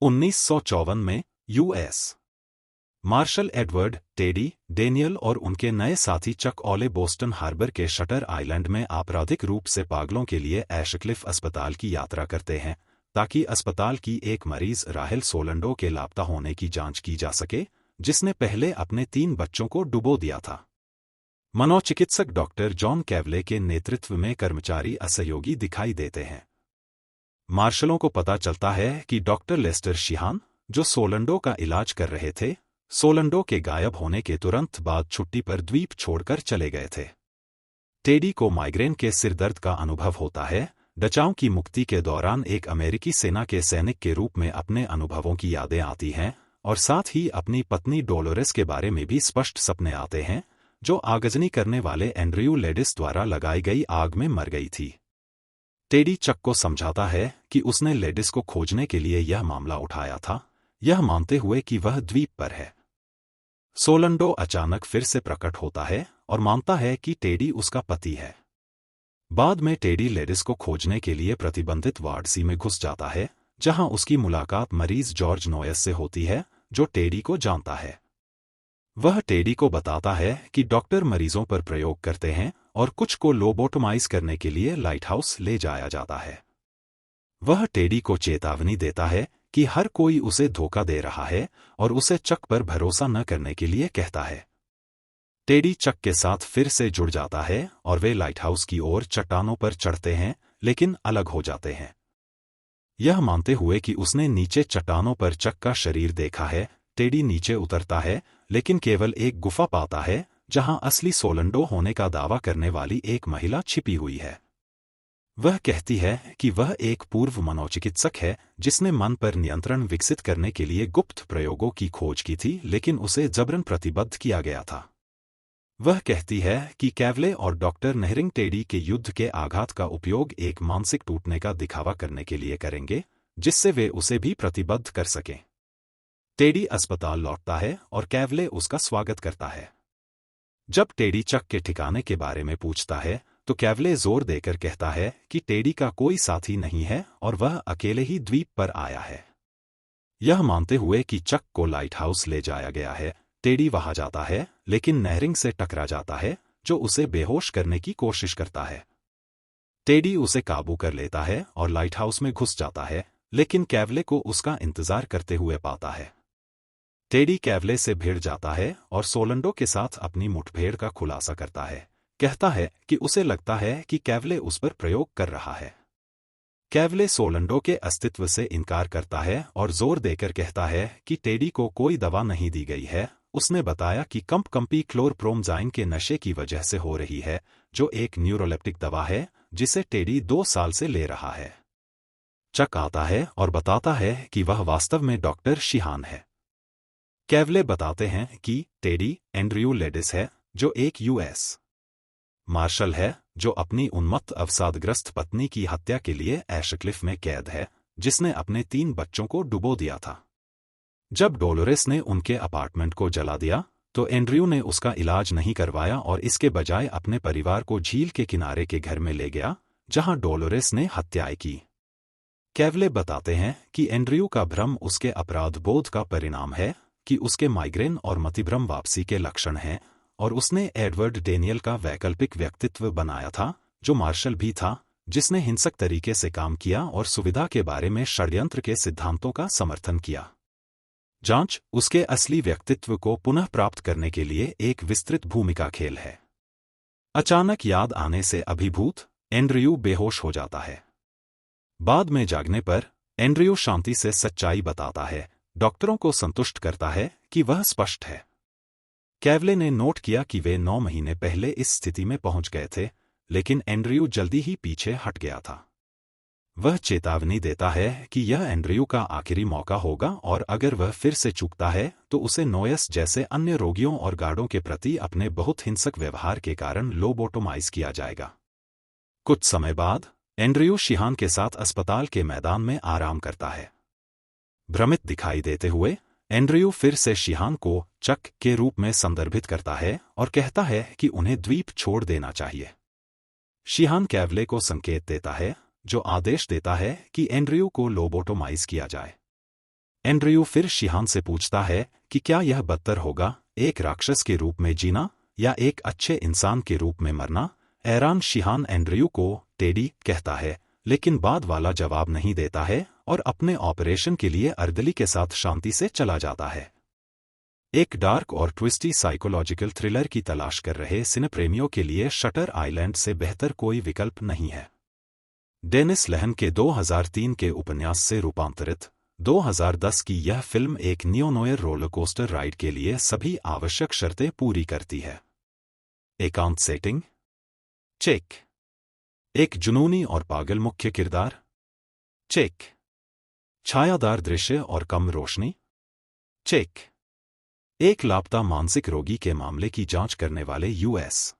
1954 में US marshal Edward, Teddy, Daniel और उनके नए साथी चक ओले बोस्टन हार्बर के शटर आइलैंड में आपराधिक रूप से पागलों के लिए एशक्लिफ अस्पताल की यात्रा करते हैं ताकि अस्पताल की एक मरीज राहेल सोलंडो के लापता होने की जांच की जा सके, जिसने पहले अपने 3 बच्चों को डुबो दिया था। मनोचिकित्सक डॉक्टर जॉन कैवले के नेतृत्व में कर्मचारी असहयोगी दिखाई देते हैं। मार्शलों को पता चलता है कि डॉक्टर लेस्टर शिहान, जो सोलंडो का इलाज कर रहे थे, सोलंडो के गायब होने के तुरंत बाद छुट्टी पर द्वीप छोड़कर चले गए थे। टेडी को माइग्रेन के सिरदर्द का अनुभव होता है। डचाओं की मुक्ति के दौरान एक अमेरिकी सेना के सैनिक के रूप में अपने अनुभवों की यादें आती हैं और साथ ही अपनी पत्नी डोलोरेस के बारे में भी स्पष्ट सपने आते हैं, जो आगजनी करने वाले एंड्रयू लेडिस द्वारा लगाई गई आग में मर गई थी। टेडी चक को समझाता है कि उसने लेडिस को खोजने के लिए यह मामला उठाया था, यह मानते हुए कि वह द्वीप पर है। सोलंडो अचानक फिर से प्रकट होता है और मानता है कि टेडी उसका पति है। बाद में टेडी लेडिस को खोजने के लिए प्रतिबंधित वार्ड सी में घुस जाता है, जहां उसकी मुलाकात मरीज जॉर्ज नोयस से होती है, जो टेडी को जानता है। वह टेडी को बताता है कि डॉक्टर मरीजों पर प्रयोग करते हैं और कुछ को लोबोटोमाइज करने के लिए लाइटहाउस ले जाया जाता है। वह टेडी को चेतावनी देता है कि हर कोई उसे धोखा दे रहा है और उसे चक पर भरोसा न करने के लिए कहता है। टेडी चक के साथ फिर से जुड़ जाता है और वे लाइटहाउस की ओर चट्टानों पर चढ़ते हैं, लेकिन अलग हो जाते हैं। यह मानते हुए कि उसने नीचे चट्टानों पर चक का शरीर देखा है, टेडी नीचे उतरता है, लेकिन केवल एक गुफा पाता है जहां असली सोलंडो होने का दावा करने वाली एक महिला छिपी हुई है। वह कहती है कि वह एक पूर्व मनोचिकित्सक है जिसने मन पर नियंत्रण विकसित करने के लिए गुप्त प्रयोगों की खोज की थी, लेकिन उसे जबरन प्रतिबद्ध किया गया था। वह कहती है कि कैवले और डॉक्टर नेहरिंग टेडी के युद्ध के आघात का उपयोग एक मानसिक टूटने का दिखावा करने के लिए करेंगे, जिससे वे उसे भी प्रतिबद्ध कर सकें। टेडी अस्पताल लौटता है और कैवले उसका स्वागत करता है। जब टेडी चक के ठिकाने के बारे में पूछता है, तो कैवले जोर देकर कहता है कि टेडी का कोई साथी नहीं है और वह अकेले ही द्वीप पर आया है। यह मानते हुए कि चक को लाइट हाउस ले जाया गया है, टेडी वहां जाता है, लेकिन नेहरिंग से टकरा जाता है, जो उसे बेहोश करने की कोशिश करता है। टेडी उसे काबू कर लेता है और लाइट हाउस में घुस जाता है, लेकिन कैवले को उसका इंतजार करते हुए पाता है। टेडी कैवले से भिड़ जाता है और सोलंडो के साथ अपनी मुठभेड़ का खुलासा करता है। कहता है कि उसे लगता है कि कैवले उस पर प्रयोग कर रहा है। कैवले सोलंडो के अस्तित्व से इनकार करता है और जोर देकर कहता है कि टेडी को कोई दवा नहीं दी गई है। उसने बताया कि कंपकंपी क्लोरप्रोमजाइन के नशे की वजह से हो रही है, जो एक न्यूरोलेप्टिक दवा है जिसे टेडी 2 साल से ले रहा है। चक आता है और बताता है कि वह वास्तव में डॉक्टर शिहान है। कैवले बताते हैं कि टेडी एंड्रयू लेडिस है, जो एक यूएस मार्शल है, जो अपनी उन्मत्त अवसादग्रस्त पत्नी की हत्या के लिए एशक्लिफ में कैद है, जिसने अपने 3 बच्चों को डुबो दिया था। जब डोलोरेस ने उनके अपार्टमेंट को जला दिया, तो एंड्रयू ने उसका इलाज नहीं करवाया और इसके बजाय अपने परिवार को झील के किनारे के घर में ले गया, जहां डोलोरेस ने हत्याएं की। कैवले बताते हैं कि एंड्रयू का भ्रम उसके अपराधबोध का परिणाम है, कि उसके माइग्रेन और मतिभ्रम वापसी के लक्षण हैं, और उसने एडवर्ड डेनियल का वैकल्पिक व्यक्तित्व बनाया था, जो मार्शल भी था, जिसने हिंसक तरीके से काम किया और सुविधा के बारे में षड्यंत्र के सिद्धांतों का समर्थन किया। जांच उसके असली व्यक्तित्व को पुनः प्राप्त करने के लिए एक विस्तृत भूमिका खेल है। अचानक याद आने से अभिभूत एंड्रयू बेहोश हो जाता है। बाद में जागने पर एंड्रयू शांति से सच्चाई बताता है, डॉक्टरों को संतुष्ट करता है कि वह स्पष्ट है। कैवले ने नोट किया कि वे 9 महीने पहले इस स्थिति में पहुंच गए थे, लेकिन एंड्रयू जल्दी ही पीछे हट गया था। वह चेतावनी देता है कि यह एंड्रयू का आखिरी मौका होगा और अगर वह फिर से चूकता है तो उसे नोयस जैसे अन्य रोगियों और गार्डों के प्रति अपने बहुत हिंसक व्यवहार के कारण लोबोटोमाइज किया जाएगा। कुछ समय बाद एंड्रयू शिहान के साथ अस्पताल के मैदान में आराम करता है। भ्रमित दिखाई देते हुए एंड्रयू फिर से शिहान को चक के रूप में संदर्भित करता है और कहता है कि उन्हें द्वीप छोड़ देना चाहिए। शिहान कैवले को संकेत देता है, जो आदेश देता है कि एंड्रयू को लोबोटोमाइज किया जाए। एंड्रयू फिर शिहान से पूछता है कि क्या यह बदतर होगा, एक राक्षस के रूप में जीना या एक अच्छे इंसान के रूप में मरना। हैरान शिहान एंड्रयू को टेडी कहता है, लेकिन बाद वाला जवाब नहीं देता है और अपने ऑपरेशन के लिए अर्दली के साथ शांति से चला जाता है। एक डार्क और ट्विस्टी साइकोलॉजिकल थ्रिलर की तलाश कर रहे सिनेप्रेमियों के लिए शटर आइलैंड से बेहतर कोई विकल्प नहीं है। डेनिस लेहन के 2003 के उपन्यास से रूपांतरित 2010 की यह फिल्म एक नियो-नोयर रोलरकोस्टर राइड के लिए सभी आवश्यक शर्तें पूरी करती है। एकांत सेटिंग, चेक। एक जुनूनी और पागल मुख्य किरदार, चेक। छायादार दृश्य और कम रोशनी, चेक। एक लापता मानसिक रोगी के मामले की जांच करने वाले यूएस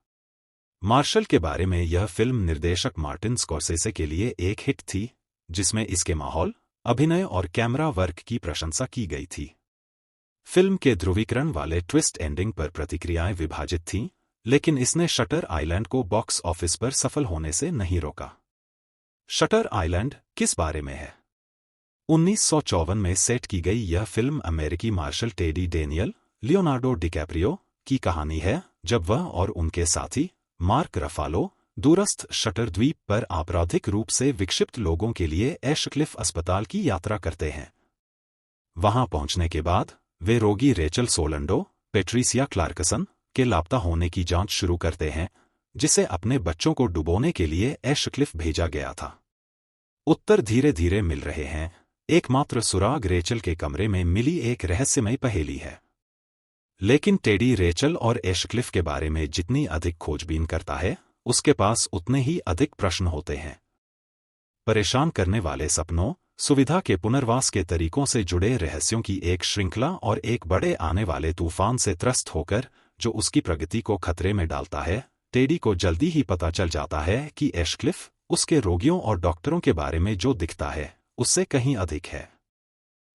मार्शल के बारे में यह फिल्म निर्देशक मार्टिन स्कॉर्सेसे के लिए एक हिट थी, जिसमें इसके माहौल, अभिनय और कैमरा वर्क की प्रशंसा की गई थी। फिल्म के ध्रुवीकरण वाले ट्विस्ट एंडिंग पर प्रतिक्रियाएं विभाजित थीं, लेकिन इसने शटर आइलैंड को बॉक्स ऑफिस पर सफल होने से नहीं रोका। शटर आइलैंड किस बारे में है? 1954 में सेट की गई यह फिल्म अमेरिकी marshal Teddy Daniel, Leonardo DiCaprio की कहानी है, जब वह और उनके साथी मार्क रफालो दूरस्थ शटर द्वीप पर आपराधिक रूप से विक्षिप्त लोगों के लिए एशक्लिफ अस्पताल की यात्रा करते हैं। वहां पहुंचने के बाद वे रोगी रेचल सोलंडो, पेट्रिसिया क्लार्कसन के लापता होने की जांच शुरू करते हैं, जिसे अपने बच्चों को डुबोने के लिए एशक्लिफ भेजा गया था। उत्तर धीरे धीरे मिल रहे हैं। एकमात्र सुराग रेचल के कमरे में मिली एक रहस्यमयी पहेली है। लेकिन टेडी रेचल और एशक्लिफ के बारे में जितनी अधिक खोजबीन करता है, उसके पास उतने ही अधिक प्रश्न होते हैं। परेशान करने वाले सपनों, सुविधा के पुनर्वास के तरीकों से जुड़े रहस्यों की एक श्रृंखला और एक बड़े आने वाले तूफान से त्रस्त होकर, जो उसकी प्रगति को खतरे में डालता है, टेडी को जल्दी ही पता चल जाता है कि एशक्लिफ उसके रोगियों और डॉक्टरों के बारे में जो दिखता है, उससे कहीं अधिक है।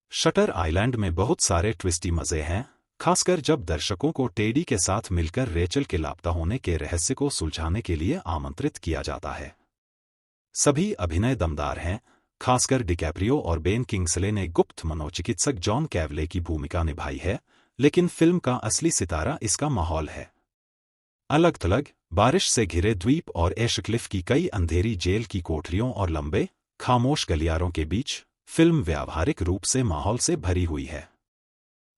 शटर आइलैंड में बहुत सारे ट्विस्टी मजे हैं, खासकर जब दर्शकों को टेडी के साथ मिलकर रेचल के लापता होने के रहस्य को सुलझाने के लिए आमंत्रित किया जाता है। सभी अभिनय दमदार हैं, खासकर डिकैप्रियो और बेन किंग्सले ने गुप्त मनोचिकित्सक जॉन कैवले की भूमिका निभाई है, लेकिन फिल्म का असली सितारा इसका माहौल है। अलग-थलग, बारिश से घिरे द्वीप और एशक्लिफ की कई अंधेरी जेल की कोठरियों और लंबे, खामोश गलियारों के बीच, फिल्म व्यावहारिक रूप से माहौल से भरी हुई है।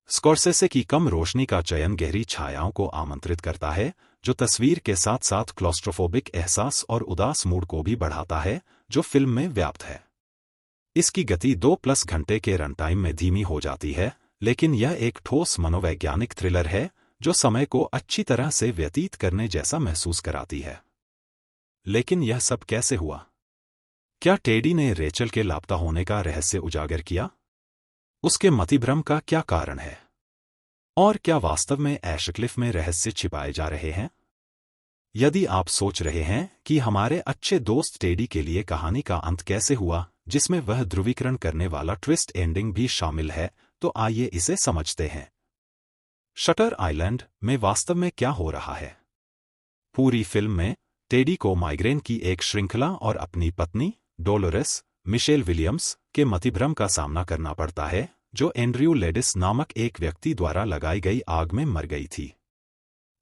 स्कॉर्सेसे की कम रोशनी का चयन गहरी छायाओं को आमंत्रित करता है, जो तस्वीर के साथ साथ क्लॉस्ट्रोफोबिक एहसास और उदास मूड को भी बढ़ाता है, जो फिल्म में व्याप्त है। इसकी गति 2+ घंटे के रन टाइम में धीमी हो जाती है, लेकिन यह एक ठोस मनोवैज्ञानिक थ्रिलर है, जो समय को अच्छी तरह से व्यतीत करने जैसा महसूस कराती है। लेकिन यह सब कैसे हुआ? क्या टेडी ने रेचल के लापता होने का रहस्य उजागर किया? उसके मतिभ्रम का क्या कारण है? और क्या वास्तव में एशक्लिफ में रहस्य छिपाए जा रहे हैं? यदि आप सोच रहे हैं कि हमारे अच्छे दोस्त टेडी के लिए कहानी का अंत कैसे हुआ, जिसमें वह ध्रुवीकरण करने वाला ट्विस्ट एंडिंग भी शामिल है, तो आइए इसे समझते हैं। शटर आइलैंड में वास्तव में क्या हो रहा है? पूरी फिल्म में टेडी को माइग्रेन की एक श्रृंखला और अपनी पत्नी डोलोरेस मिशेल विलियम्स के मतिभ्रम का सामना करना पड़ता है, जो एंड्रयू लेडिस नामक एक व्यक्ति द्वारा लगाई गई आग में मर गई थी।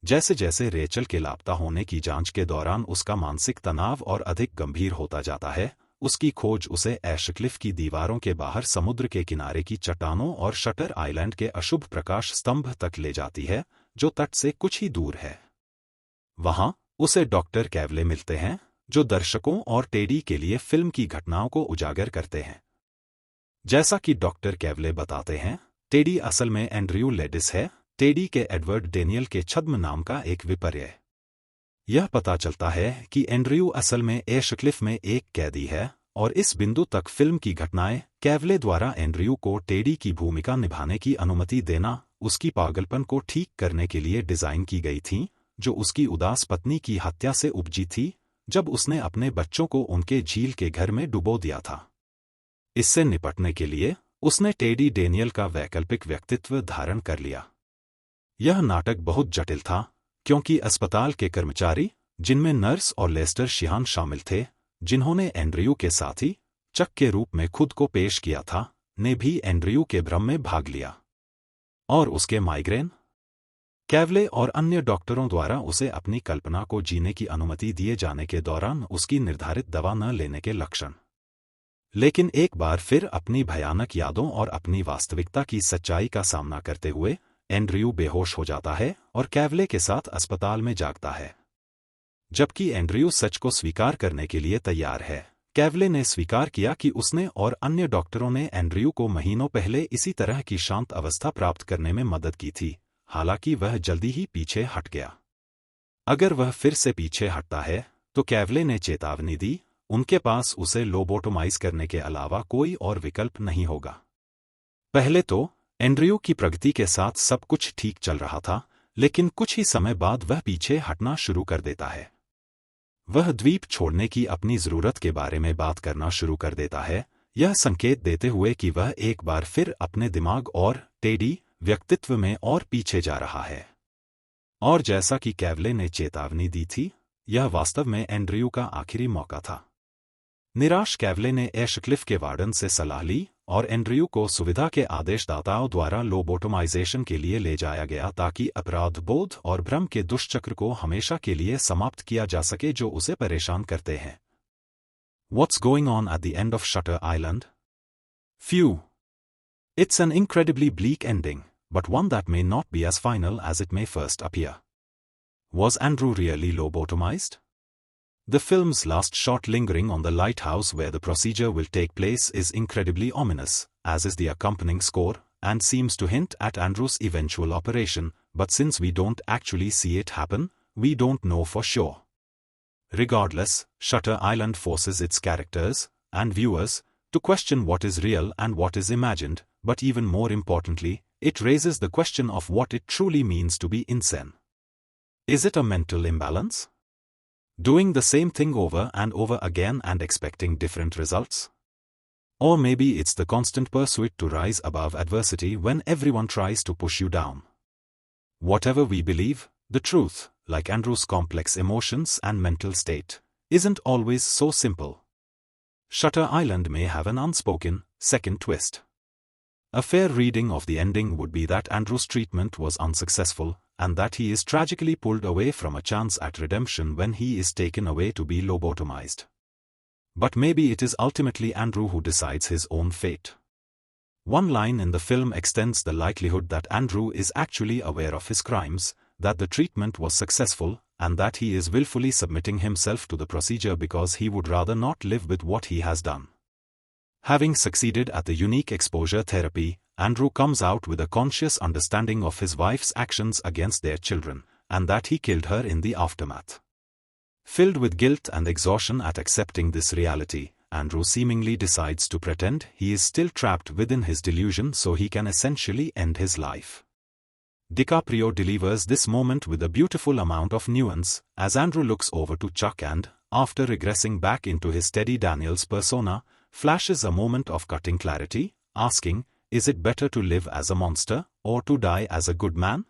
जैसे जैसे रेचल के लापता होने की जांच के दौरान उसका मानसिक तनाव और अधिक गंभीर होता जाता है, उसकी खोज उसे एशक्लिफ की दीवारों के बाहर समुद्र के किनारे की चट्टानों और शटर आइलैंड के अशुभ प्रकाश स्तंभ तक ले जाती है, जो तट से कुछ ही दूर है। वहां उसे डॉक्टर कैवले मिलते हैं, जो दर्शकों और टेडी के लिए फिल्म की घटनाओं को उजागर करते हैं। जैसा कि डॉक्टर कैवले बताते हैं, टेडी असल में एंड्रयू लेडिस है, टेडी के एडवर्ड डेनियल के छद्म नाम का एक विपर्य। यह पता चलता है कि एंड्रयू असल में एशक्लिफ में एक कैदी है, और इस बिंदु तक फिल्म की घटनाएं कैवले द्वारा एंड्रयू को टेडी की भूमिका निभाने की अनुमति देना, उसकी पागलपन को ठीक करने के लिए डिजाइन की गई थीं, जो उसकी उदास पत्नी की हत्या से उपजी थी, जब उसने अपने बच्चों को उनके झील के घर में डुबो दिया था। इससे निपटने के लिए उसने टेडी डेनियल का वैकल्पिक व्यक्तित्व धारण कर लिया। यह नाटक बहुत जटिल था, क्योंकि अस्पताल के कर्मचारी, जिनमें नर्स और लेस्टर शिहान शामिल थे, जिन्होंने एंड्रयू के साथी चक के रूप में खुद को पेश किया था, ने भी एंड्रयू के भ्रम में भाग लिया। और उसके माइग्रेन? कैवले और अन्य डॉक्टरों द्वारा उसे अपनी कल्पना को जीने की अनुमति दिए जाने के दौरान उसकी निर्धारित दवा न लेने के लक्षण। लेकिन एक बार फिर अपनी भयानक यादों और अपनी वास्तविकता की सच्चाई का सामना करते हुए एंड्रयू बेहोश हो जाता है और कैवले के साथ अस्पताल में जागता है। जबकि एंड्रयू सच को स्वीकार करने के लिए तैयार है, कैवले ने स्वीकार किया कि उसने और अन्य डॉक्टरों ने एंड्रयू को महीनों पहले इसी तरह की शांत अवस्था प्राप्त करने में मदद की थी, हालांकि वह जल्दी ही पीछे हट गया। अगर वह फिर से पीछे हटता है, तो कैवले ने चेतावनी दी, उनके पास उसे लोबोटोमाइज करने के अलावा कोई और विकल्प नहीं होगा। पहले तो एंड्रयू की प्रगति के साथ सब कुछ ठीक चल रहा था, लेकिन कुछ ही समय बाद वह पीछे हटना शुरू कर देता है। वह द्वीप छोड़ने की अपनी जरूरत के बारे में बात करना शुरू कर देता है, यह संकेत देते हुए कि वह एक बार फिर अपने दिमाग और टेडी व्यक्तित्व में और पीछे जा रहा है। और जैसा कि कैवले ने चेतावनी दी थी, यह वास्तव में एंड्रयू का आखिरी मौका था। निराश कैवले ने एशक्लिफ के वार्डन से सलाह ली और एंड्रयू को सुविधा के आदेशदाताओं द्वारा लोबोटोमाइजेशन के लिए ले जाया गया ताकि अपराध बोध और भ्रम के दुष्चक्र को हमेशा के लिए समाप्त किया जा सके जो उसे परेशान करते हैं। What's going on at the end of Shutter Island? Phew! It's an incredibly bleak ending, but one that may not be as final as it may first appear. Was Andrew really lobotomized? The film's last shot lingering on the lighthouse where the procedure will take place is incredibly ominous, as is the accompanying score, and seems to hint at Andrew's eventual operation, but since we don't actually see it happen, we don't know for sure. Regardless, Shutter Island forces its characters and viewers to question what is real and what is imagined, but even more importantly, it raises the question of what it truly means to be insane. Is it a mental imbalance? Doing the same thing over and over again and expecting different results? Or maybe it's the constant pursuit to rise above adversity when everyone tries to push you down. Whatever we believe, the truth, like Andrew's complex emotions and mental state, isn't always so simple. Shutter Island may have an unspoken, second twist. A fair reading of the ending would be that Andrew's treatment was unsuccessful, and that he is tragically pulled away from a chance at redemption when he is taken away to be lobotomized. But maybe it is ultimately Andrew who decides his own fate. One line in the film extends the likelihood that Andrew is actually aware of his crimes, that the treatment was successful, and that he is willfully submitting himself to the procedure because he would rather not live with what he has done. Having succeeded at the unique exposure therapy, Andrew comes out with a conscious understanding of his wife's actions against their children, and that he killed her in the aftermath. Filled with guilt and exhaustion at accepting this reality, Andrew seemingly decides to pretend he is still trapped within his delusion so he can essentially end his life. DiCaprio delivers this moment with a beautiful amount of nuance, as Andrew looks over to Chuck and, after regressing back into his Teddy Daniels persona, flashes a moment of cutting clarity, asking, is it better to live as a monster, or to die as a good man?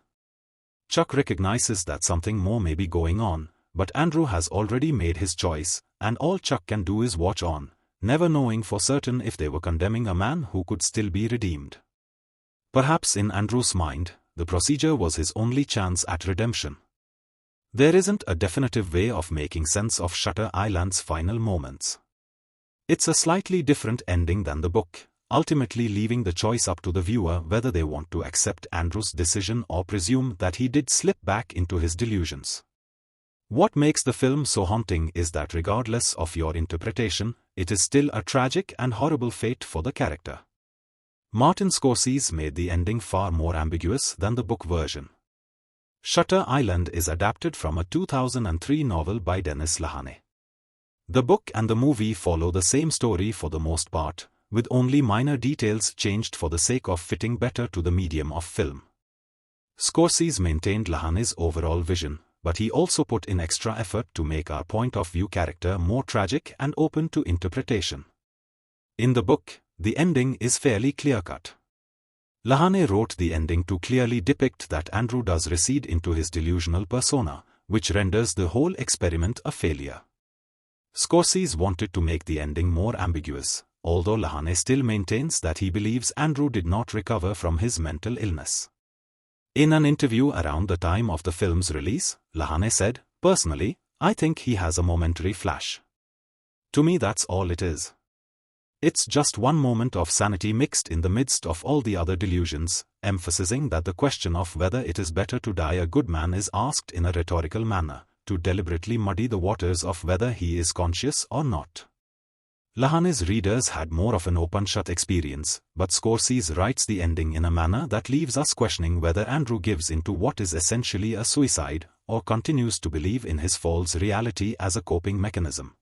Chuck recognizes that something more may be going on, but Andrew has already made his choice, and all Chuck can do is watch on, never knowing for certain if they were condemning a man who could still be redeemed. Perhaps in Andrew's mind, the procedure was his only chance at redemption. There isn't a definitive way of making sense of Shutter Island's final moments. It's a slightly different ending than the book, ultimately leaving the choice up to the viewer whether they want to accept Andrew's decision or presume that he did slip back into his delusions. What makes the film so haunting is that regardless of your interpretation, it is still a tragic and horrible fate for the character. Martin Scorsese made the ending far more ambiguous than the book version. Shutter Island is adapted from a 2003 novel by Dennis Lehane. The book and the movie follow the same story for the most part, with only minor details changed for the sake of fitting better to the medium of film. Scorsese maintained Lehane's overall vision, but he also put in extra effort to make our point-of-view character more tragic and open to interpretation. In the book, the ending is fairly clear-cut. Lehane wrote the ending to clearly depict that Andrew does recede into his delusional persona, which renders the whole experiment a failure. Scorsese wanted to make the ending more ambiguous, although Lahane still maintains that he believes Andrew did not recover from his mental illness. In an interview around the time of the film's release, Lahane said, "Personally, I think he has a momentary flash. To me that's all it is. It's just one moment of sanity mixed in the midst of all the other delusions," emphasizing that the question of whether it is better to die a good man is asked in a rhetorical manner, to deliberately muddy the waters of whether he is conscious or not. Lahane's readers had more of an open-shut experience, but Scorsese writes the ending in a manner that leaves us questioning whether Andrew gives into what is essentially a suicide, or continues to believe in his false reality as a coping mechanism.